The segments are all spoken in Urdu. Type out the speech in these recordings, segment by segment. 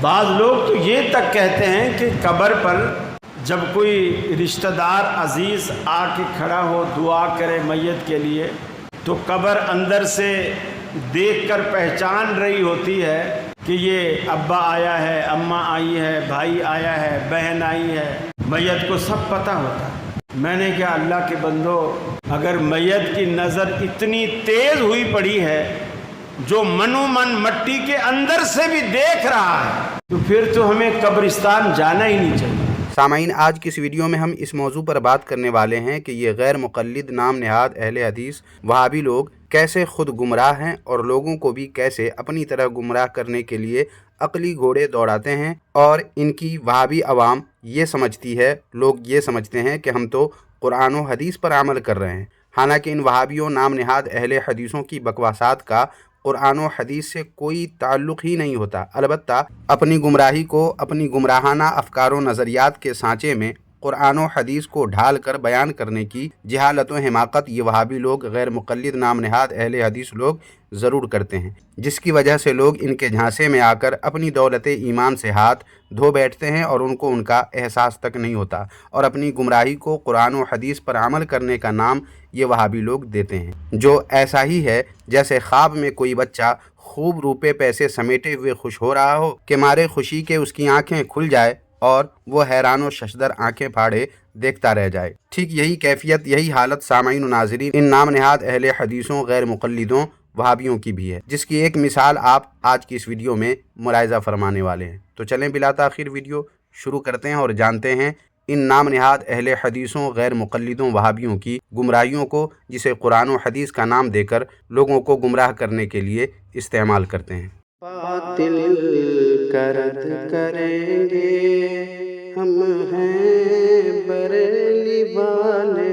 بعض لوگ تو یہ تک کہتے ہیں کہ قبر پر جب کوئی رشتہ دار عزیز آ کے کھڑا ہو دعا کرے میت کے لیے تو قبر اندر سے دیکھ کر پہچان رہی ہوتی ہے کہ یہ ابا آیا ہے، اماں آئی ہے، بھائی آیا ہے، بہن آئی ہے، میت کو سب پتہ ہوتا ہے۔ میں نے کہا اللہ کے بندو، اگر میت کی نظر اتنی تیز ہوئی پڑی ہے جو منو من مٹی کے اندر سے بھی دیکھ رہا ہے تو پھر تو ہمیں قبرستان جانا ہی نہیں چاہیے۔ سامعین، آج کی اس ویڈیو میں ہم اس موضوع پر بات کرنے والے ہیں کہ یہ غیر مقلد نام نہاد اہل حدیث وہابی لوگ کیسے خود گمراہ ہیں اور لوگوں کو بھی کیسے اپنی طرح گمراہ کرنے کے لیے عقلی گھوڑے دوڑاتے ہیں، اور ان کی وہابی عوام یہ سمجھتی ہے، لوگ یہ سمجھتے ہیں کہ ہم تو قرآن و حدیث پر عمل کر رہے ہیں، حالانکہ ان وہابیوں نام نہاد اہل حدیثوں کی بکواسات کا قرآن و حدیث سے کوئی تعلق ہی نہیں ہوتا۔ البتہ اپنی گمراہی کو اپنی گمراہانہ افکار و نظریات کے سانچے میں قرآن و حدیث کو ڈھال کر بیان کرنے کی جہالت و حماقت یہ وہابی لوگ غیر مقلد نام نہاد اہل حدیث لوگ ضرور کرتے ہیں، جس کی وجہ سے لوگ ان کے جھانسے میں آ کر اپنی دولت ایمان سے ہاتھ دھو بیٹھتے ہیں اور ان کو ان کا احساس تک نہیں ہوتا، اور اپنی گمراہی کو قرآن و حدیث پر عمل کرنے کا نام یہ وہابی لوگ دیتے ہیں، جو ایسا ہی ہے جیسے خواب میں کوئی بچہ خوب روپے پیسے سمیٹے ہوئے خوش ہو رہا ہو کہ مارے خوشی کے اس کی آنکھیں کھل جائے اور وہ حیران و ششدر آنکھیں پھاڑے دیکھتا رہ جائے۔ ٹھیک یہی کیفیت، یہی حالت سامعین و ناظرین ان نام نہاد اہل حدیثوں غیر مقلدوں وہابیوں کی بھی ہے، جس کی ایک مثال آپ آج کی اس ویڈیو میں ملاحظہ فرمانے والے ہیں۔ تو چلیں بلا تاخیر ویڈیو شروع کرتے ہیں اور جانتے ہیں ان نام نہاد اہل حدیثوں غیر مقلدوں وہابیوں کی گمراہیوں کو، جسے قرآن و حدیث کا نام دے کر لوگوں کو گمراہ کرنے کے لیے استعمال کرتے ہیں۔ باطل کا رد کریں گے ہم ہیں بریلی والے۔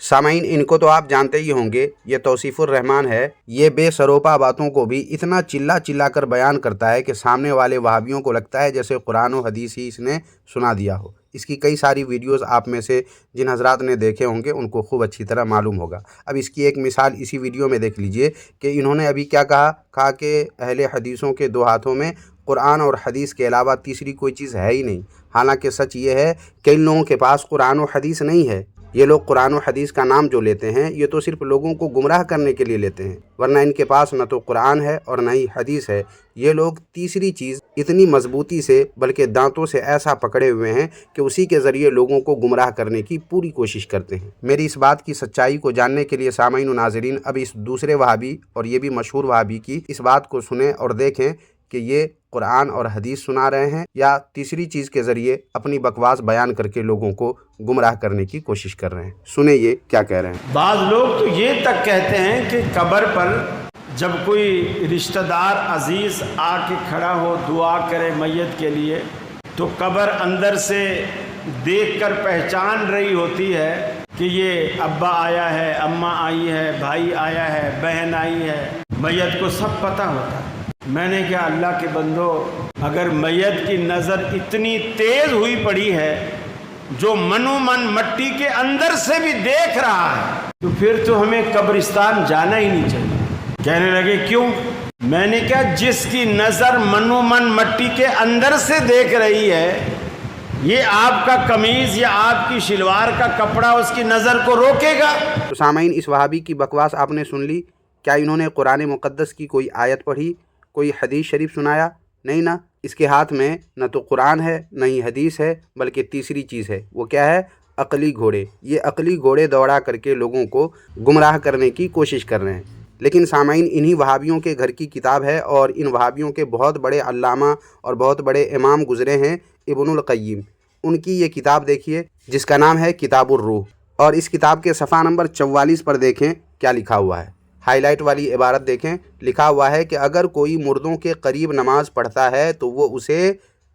سامعین، ان کو تو آپ جانتے ہی ہوں گے، یہ توصیف الرحمان ہے۔ یہ بے سروپا باتوں کو بھی اتنا چلا چلا کر بیان کرتا ہے کہ سامنے والے وہابیوں کو لگتا ہے جیسے قرآن و حدیث ہی اس نے سنا دیا ہو۔ اس کی کئی ساری ویڈیوز آپ میں سے جن حضرات نے دیکھے ہوں گے ان کو خوب اچھی طرح معلوم ہوگا۔ اب اس کی ایک مثال اسی ویڈیو میں دیکھ لیجئے کہ انہوں نے ابھی کیا کہا کہ اہل حدیثوں کے دو ہاتھوں میں قرآن اور حدیث کے علاوہ تیسری کوئی چیز ہے ہی نہیں۔ حالانکہ سچ یہ ہے کہ ان لوگوں کے پاس قرآن و حدیث نہیں ہے۔ یہ لوگ قرآن و حدیث کا نام جو لیتے ہیں یہ تو صرف لوگوں کو گمراہ کرنے کے لیے لیتے ہیں، ورنہ ان کے پاس نہ تو قرآن ہے اور نہ ہی حدیث ہے۔ یہ لوگ تیسری چیز اتنی مضبوطی سے بلکہ دانتوں سے ایسا پکڑے ہوئے ہیں کہ اسی کے ذریعے لوگوں کو گمراہ کرنے کی پوری کوشش کرتے ہیں۔ میری اس بات کی سچائی کو جاننے کے لیے سامعین و ناظرین اب اس دوسرے وہابی اور یہ بھی مشہور وہابی کی اس بات کو سنیں اور دیکھیں کہ یہ قرآن اور حدیث سنا رہے ہیں یا تیسری چیز کے ذریعے اپنی بکواس بیان کر کے لوگوں کو گمراہ کرنے کی کوشش کر رہے ہیں۔ سنیں یہ کیا کہہ رہے ہیں۔ بعض لوگ تو یہ تک کہتے ہیں کہ قبر پر جب کوئی رشتہ دار عزیز آ کے کھڑا ہو دعا کرے میت کے لیے تو قبر اندر سے دیکھ کر پہچان رہی ہوتی ہے کہ یہ ابا آیا ہے، اماں آئی ہے، بھائی آیا ہے، بہن آئی ہے، میت کو سب پتہ ہوتا ہے۔ میں نے کہا اللہ کے بندو، اگر میت کی نظر اتنی تیز ہوئی پڑی ہے جو منو من مٹی کے اندر سے بھی دیکھ رہا ہے تو پھر تو ہمیں قبرستان جانا ہی نہیں چاہیے۔ کہنے لگے کیوں؟ میں نے کہا جس کی نظر منو من مٹی کے اندر سے دیکھ رہی ہے، یہ آپ کا قمیض یا آپ کی شلوار کا کپڑا اس کی نظر کو روکے گا؟ تو سامعین، اس وہابی کی بکواس آپ نے سن لی۔ کیا انہوں نے قرآن مقدس کی کوئی آیت پڑھی، کوئی حدیث شریف سنایا؟ نہیں نا، اس کے ہاتھ میں نہ تو قرآن ہے نہ ہی حدیث ہے، بلکہ تیسری چیز ہے۔ وہ کیا ہے؟ عقلی گھوڑے۔ یہ عقلی گھوڑے دوڑا کر کے لوگوں کو گمراہ کرنے کی کوشش کر رہے ہیں۔ لیکن سامعین، انہی وہابیوں کے گھر کی کتاب ہے اور ان وہابیوں کے بہت بڑے علامہ اور بہت بڑے امام گزرے ہیں، ابن القیم۔ ان کی یہ کتاب دیکھیے جس کا نام ہے کتاب الروح، اور اس کتاب کے صفحہ نمبر 44 پر دیکھیں کیا لکھا ہوا ہے۔ ہائی لائٹ والی عبارت دیکھیں، لکھا ہوا ہے کہ اگر کوئی مردوں کے قریب نماز پڑھتا ہے تو وہ اسے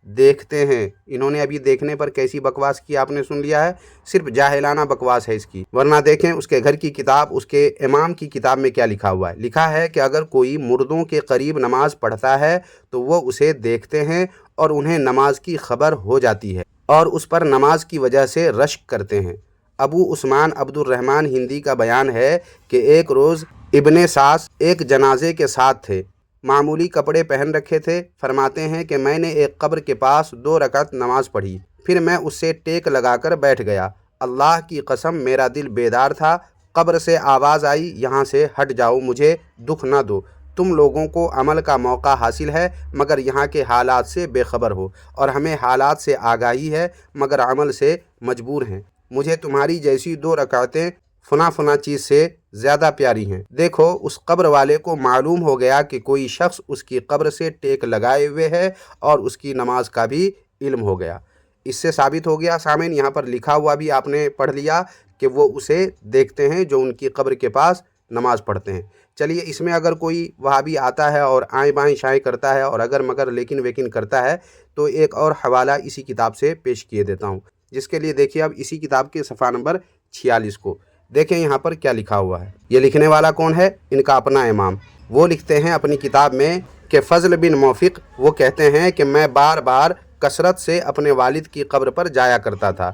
دیکھتے ہیں۔ انہوں نے ابھی دیکھنے پر کیسی بکواس کی آپ نے سن لیا ہے، صرف جاہلانہ بکواس ہے اس کی، ورنہ دیکھیں اس کے گھر کی کتاب، اس کے امام کی کتاب میں کیا لکھا ہوا ہے۔ لکھا ہے کہ اگر کوئی مردوں کے قریب نماز پڑھتا ہے تو وہ اسے دیکھتے ہیں اور انہیں نماز کی خبر ہو جاتی ہے اور اس پر نماز کی وجہ سے رشک کرتے ہیں۔ ابو عثمان عبد الرحمن ہندی کا بیان ہے کہ ایک روز ابن ساس ایک جنازے کے ساتھ تھے، معمولی کپڑے پہن رکھے تھے۔ فرماتے ہیں کہ میں نے ایک قبر کے پاس 2 رکعت نماز پڑھی، پھر میں اس سے ٹیک لگا کر بیٹھ گیا۔ اللہ کی قسم میرا دل بیدار تھا۔ قبر سے آواز آئی، یہاں سے ہٹ جاؤ، مجھے دکھ نہ دو۔ تم لوگوں کو عمل کا موقع حاصل ہے مگر یہاں کے حالات سے بے خبر ہو، اور ہمیں حالات سے آگاہی ہے مگر عمل سے مجبور ہیں۔ مجھے تمہاری جیسی 2 رکعتیں فنا چیز سے زیادہ پیاری ہیں۔ دیکھو اس قبر والے کو معلوم ہو گیا کہ کوئی شخص اس کی قبر سے ٹیک لگائے ہوئے ہے اور اس کی نماز کا بھی علم ہو گیا۔ اس سے ثابت ہو گیا سامعین، یہاں پر لکھا ہوا بھی آپ نے پڑھ لیا کہ وہ اسے دیکھتے ہیں جو ان کی قبر کے پاس نماز پڑھتے ہیں۔ چلیے اس میں اگر کوئی وہابی آتا ہے اور آئیں بائیں شائیں کرتا ہے اور اگر مگر لیکن ویکن کرتا ہے تو ایک اور حوالہ اسی کتاب سے پیش کیے دیتا ہوں، جس کے لیے دیکھیے اب اسی کتاب کے صفحہ نمبر 46 کو دیکھیں یہاں پر کیا لکھا ہوا ہے۔ یہ لکھنے والا کون ہے؟ ان کا اپنا امام۔ وہ لکھتے ہیں اپنی کتاب میں کہ فضل بن موفق وہ کہتے ہیں کہ میں بار بار کثرت سے اپنے والد کی قبر پر جایا کرتا تھا۔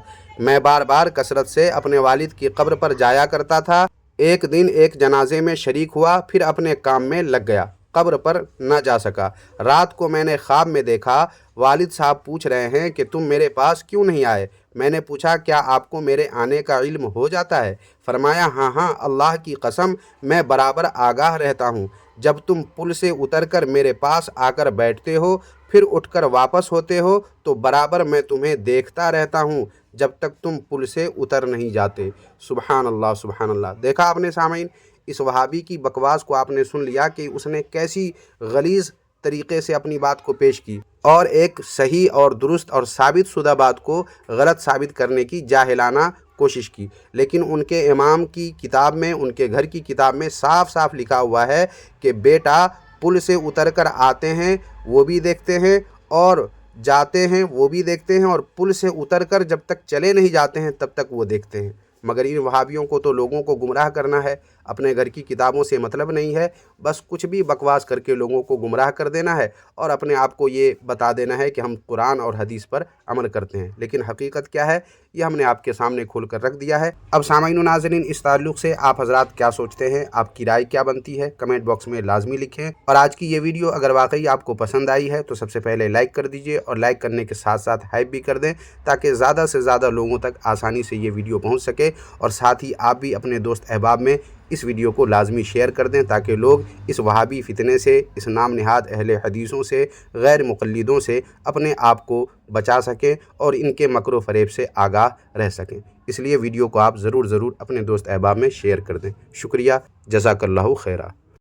کثرت سے اپنے والد کی قبر پر جایا کرتا تھا۔ ایک دن ایک جنازے میں شریک ہوا، پھر اپنے کام میں لگ گیا، قبر پر نہ جا سکا۔ رات کو میں نے خواب میں دیکھا والد صاحب پوچھ رہے ہیں کہ تم میرے پاس کیوں نہیں آئے؟ میں نے پوچھا کیا آپ کو میرے آنے کا علم ہو جاتا ہے؟ فرمایا ہاں، اللہ کی قسم میں برابر آگاہ رہتا ہوں۔ جب تم پل سے اتر کر میرے پاس آ کر بیٹھتے ہو پھر اٹھ کر واپس ہوتے ہو تو برابر میں تمہیں دیکھتا رہتا ہوں جب تک تم پل سے اتر نہیں جاتے۔ سبحان اللہ سبحان اللہ۔ دیکھا آپ نے سامعین، اس وہابی کی بکواس کو آپ نے سن لیا کہ اس نے کیسی غلیظ طریقے سے اپنی بات کو پیش کی اور ایک صحیح اور درست اور ثابت شدہ بات کو غلط ثابت کرنے کی جاہلانہ کوشش کی۔ لیکن ان کے امام کی کتاب میں، ان کے گھر کی کتاب میں صاف صاف لکھا ہوا ہے کہ بیٹا پل سے اتر کر آتے ہیں وہ بھی دیکھتے ہیں اور جاتے ہیں وہ بھی دیکھتے ہیں، اور پل سے اتر کر جب تک چلے نہیں جاتے ہیں تب تک وہ دیکھتے ہیں۔ مگر ان وہابیوں کو تو لوگوں کو گمراہ کرنا ہے، اپنے گھر کی کتابوں سے مطلب نہیں ہے، بس کچھ بھی بکواس کر کے لوگوں کو گمراہ کر دینا ہے اور اپنے آپ کو یہ بتا دینا ہے کہ ہم قرآن اور حدیث پر عمل کرتے ہیں۔ لیکن حقیقت کیا ہے یہ ہم نے آپ کے سامنے کھول کر رکھ دیا ہے۔ اب سامعین و ناظرین، اس تعلق سے آپ حضرات کیا سوچتے ہیں؟ آپ کی رائے کیا بنتی ہے؟ کمنٹ باکس میں لازمی لکھیں، اور آج کی یہ ویڈیو اگر واقعی آپ کو پسند آئی ہے تو سب سے پہلے لائک کر دیجئے، اور لائک کرنے کے ساتھ ساتھ ہائپ بھی کر دیں تاکہ زیادہ سے زیادہ لوگوں تک آسانی سے یہ ویڈیو پہنچ سکے، اور ساتھ ہی آپ بھی اپنے دوست احباب میں اس ویڈیو کو لازمی شیئر کر دیں تاکہ لوگ اس وہابی فتنے سے، اس نام نہاد اہل حدیثوں سے، غیر مقلدوں سے اپنے آپ کو بچا سکیں اور ان کے مکر و فریب سے آگاہ رہ سکیں۔ اس لیے ویڈیو کو آپ ضرور اپنے دوست احباب میں شیئر کر دیں۔ شکریہ، جزاک اللہ خیرہ۔